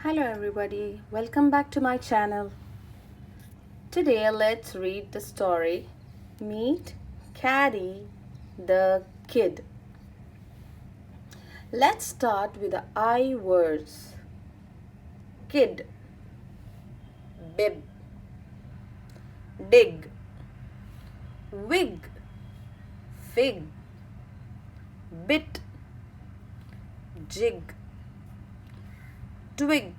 Hello everybody, welcome back to my channel. Today let's read the story Meet Kady the Kid. Let's start with the I words. Kid, bib, dig, wig, fig, bit, jig, twig,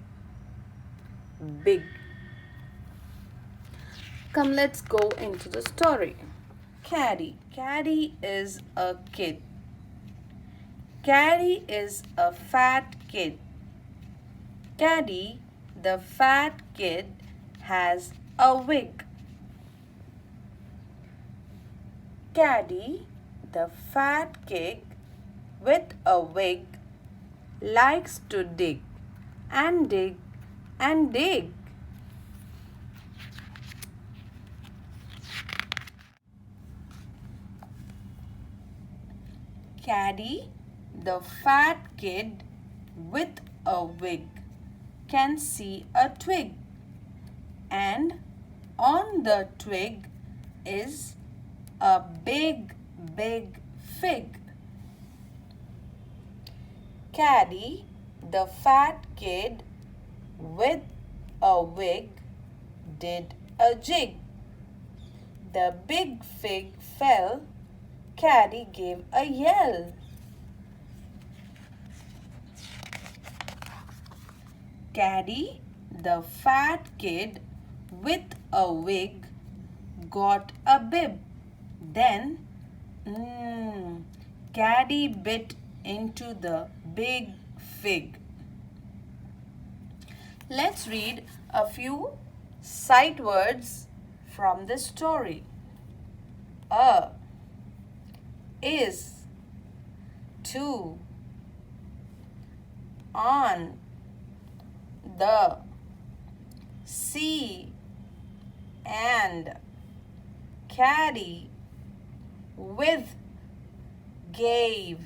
big. Come, let's go into the story. Kady. Kady is a kid. Kady is a fat kid. Kady, the fat kid, has a wig. Kady, the fat kid with a wig, likes to dig and dig and dig. Kady, the fat kid with a wig, can see a twig, and on the twig is a big fig. Kady, the fat kid with a wig, did a jig. The big fig fell. Kady gave a yell. Kady, the fat kid with a wig, got a bib. Then, Kady bit into the big fig. Let's read a few sight words from the story. A, is, to, on, the, see, and, Kady, with, gave,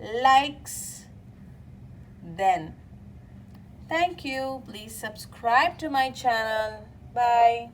likes, then. Thank you. Please subscribe to my channel. Bye.